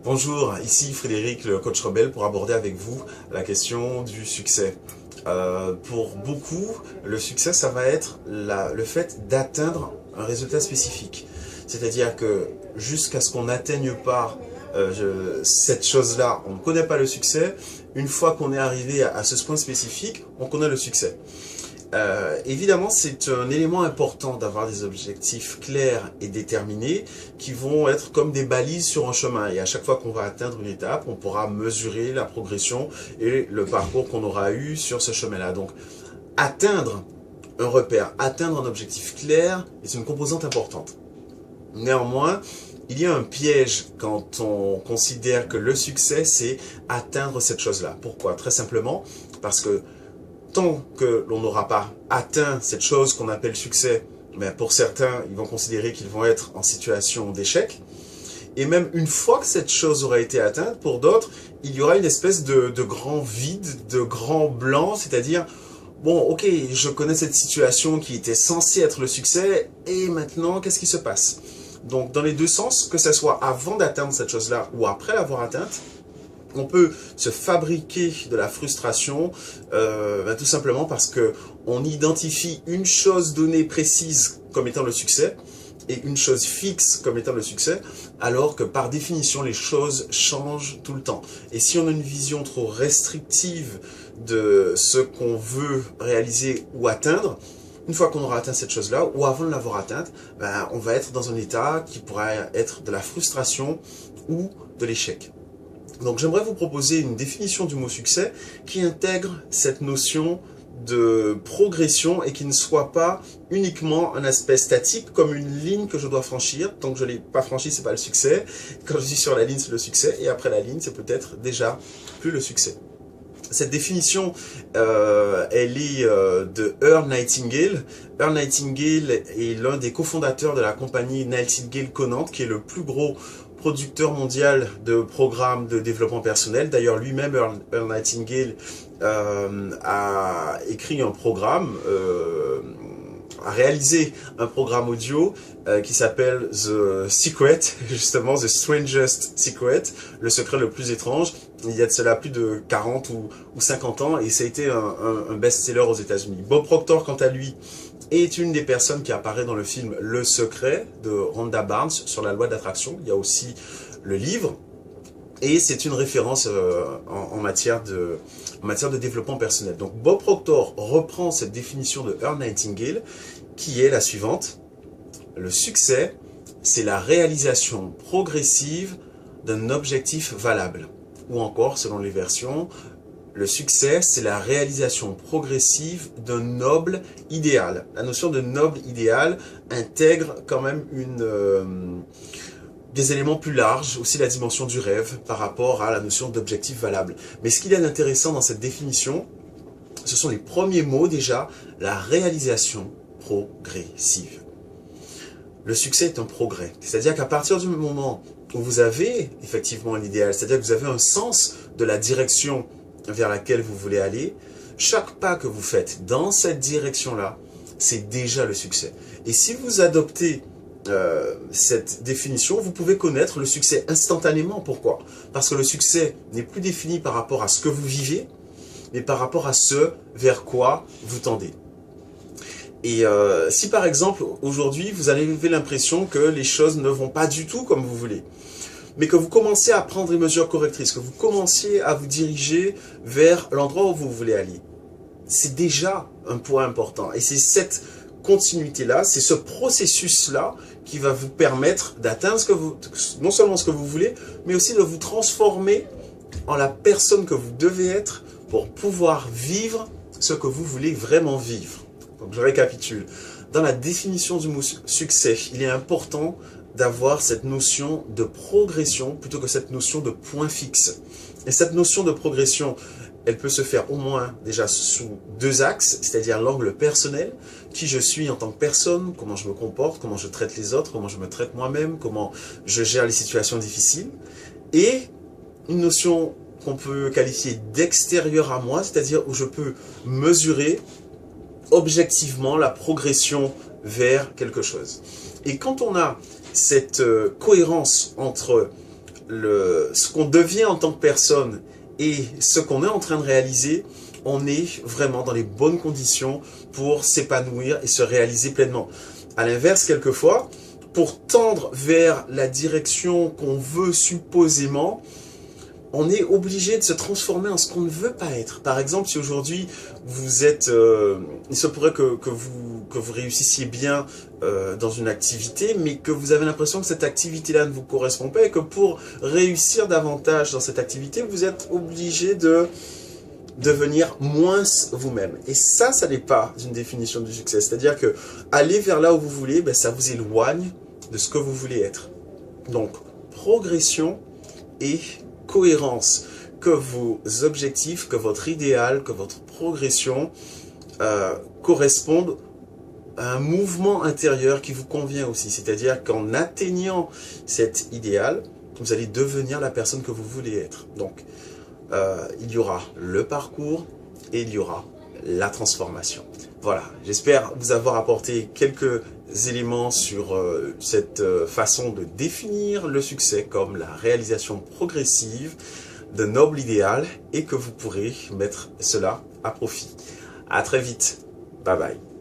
Bonjour, ici Frédéric, le coach rebelle, pour aborder avec vous la question du succès. Pour beaucoup, le succès, ça va être le fait d'atteindre un résultat spécifique. C'est-à-dire que jusqu'à ce qu'on n'atteigne pas cette chose-là, on ne connaît pas le succès. Une fois qu'on est arrivé à ce point spécifique, on connaît le succès. Évidemment, c'est un élément important d'avoir des objectifs clairs et déterminés qui vont être comme des balises sur un chemin. Et à chaque fois qu'on va atteindre une étape, on pourra mesurer la progression et le parcours qu'on aura eu sur ce chemin-là. Donc, atteindre un repère, atteindre un objectif clair est une composante importante. Néanmoins, il y a un piège quand on considère que le succès, c'est atteindre cette chose-là. Pourquoi? Très simplement parce que tant que l'on n'aura pas atteint cette chose qu'on appelle succès, mais pour certains, ils vont considérer qu'ils vont être en situation d'échec. Et même une fois que cette chose aura été atteinte, pour d'autres, il y aura une espèce de grand vide, de grand blanc, c'est-à-dire, bon, ok, je connais cette situation qui était censée être le succès, et maintenant, qu'est-ce qui se passe? Donc, dans les deux sens, que ce soit avant d'atteindre cette chose-là ou après l'avoir atteinte, on peut se fabriquer de la frustration tout simplement parce que on identifie une chose donnée précise comme étant le succès et une chose fixe comme étant le succès, alors que par définition les choses changent tout le temps. Et si on a une vision trop restrictive de ce qu'on veut réaliser ou atteindre, une fois qu'on aura atteint cette chose-là, ou avant de l'avoir atteinte, on va être dans un état qui pourrait être de la frustration ou de l'échec. Donc j'aimerais vous proposer une définition du mot succès qui intègre cette notion de progression et qui ne soit pas uniquement un aspect statique comme une ligne que je dois franchir. Tant que je ne l'ai pas franchie, c'est pas le succès. Quand je suis sur la ligne, c'est le succès. Et après la ligne, c'est peut-être déjà plus le succès. Cette définition, elle est de Earl Nightingale. Earl Nightingale est l'un des cofondateurs de la compagnie Nightingale Conant, qui est le plus gros producteur mondial de programmes de développement personnel. D'ailleurs, lui-même, Earl Nightingale, a écrit un programme, a réalisé un programme audio qui s'appelle The Secret, justement, The Strangest Secret, le secret le plus étrange. Il y a de cela plus de 40 ou 50 ans et ça a été un best-seller aux États-Unis. Bob Proctor, quant à lui, est une des personnes qui apparaît dans le film Le Secret de Rhonda Barnes sur la loi d'attraction. Il y a aussi le livre et c'est une référence en matière de développement personnel. Donc Bob Proctor reprend cette définition de Earl Nightingale qui est la suivante. Le succès, c'est la réalisation progressive d'un objectif valable. Ou encore, selon les versions, le succès, c'est la réalisation progressive d'un noble idéal. La notion de noble idéal intègre quand même des éléments plus larges, aussi la dimension du rêve par rapport à la notion d'objectif valable. Mais ce qu'il y a d'intéressant dans cette définition, ce sont les premiers mots déjà, la réalisation progressive. Le succès est un progrès. C'est-à-dire qu'à partir du moment où vous avez effectivement un idéal, c'est-à-dire que vous avez un sens de la direction vers laquelle vous voulez aller, chaque pas que vous faites dans cette direction-là, c'est déjà le succès. Et si vous adoptez cette définition, vous pouvez connaître le succès instantanément. Pourquoi? Parce que le succès n'est plus défini par rapport à ce que vous vivez, mais par rapport à ce vers quoi vous tendez. Et si par exemple, aujourd'hui, vous avez l'impression que les choses ne vont pas du tout comme vous voulez, mais que vous commencez à prendre les mesures correctrices, que vous commenciez à vous diriger vers l'endroit où vous voulez aller, c'est déjà un point important. Et c'est cette continuité-là, c'est ce processus-là qui va vous permettre d'atteindre non seulement ce que vous voulez, mais aussi de vous transformer en la personne que vous devez être pour pouvoir vivre ce que vous voulez vraiment vivre. Donc je récapitule. Dans la définition du mot succès, il est important d'avoir cette notion de progression plutôt que cette notion de point fixe. Et cette notion de progression, elle peut se faire au moins déjà sous deux axes, c'est-à-dire l'angle personnel, qui je suis en tant que personne, comment je me comporte, comment je traite les autres, comment je me traite moi-même, comment je gère les situations difficiles, et une notion qu'on peut qualifier d'extérieur à moi, c'est-à-dire où je peux mesurer objectivement la progression vers quelque chose. Et quand on a cette cohérence entre ce qu'on devient en tant que personne et ce qu'on est en train de réaliser, on est vraiment dans les bonnes conditions pour s'épanouir et se réaliser pleinement. À l'inverse, quelquefois, pour tendre vers la direction qu'on veut supposément, on est obligé de se transformer en ce qu'on ne veut pas être. Par exemple, si aujourd'hui vous êtes, il se pourrait que vous réussissiez bien dans une activité, mais que vous avez l'impression que cette activité-là ne vous correspond pas et que pour réussir davantage dans cette activité, vous êtes obligé de devenir moins vous-même. Et ça n'est pas une définition du succès. C'est-à-dire que aller vers là où vous voulez, ben, ça vous éloigne de ce que vous voulez être. Donc, progression et cohérence, que vos objectifs, que votre idéal, que votre progression correspondent à un mouvement intérieur qui vous convient aussi. C'est-à-dire qu'en atteignant cet idéal, vous allez devenir la personne que vous voulez être. Donc, il y aura le parcours et il y aura la transformation. Voilà, j'espère vous avoir apporté quelques éléments sur cette façon de définir le succès comme la réalisation progressive de noble idéal et que vous pourrez mettre cela à profit. À très vite. Bye bye.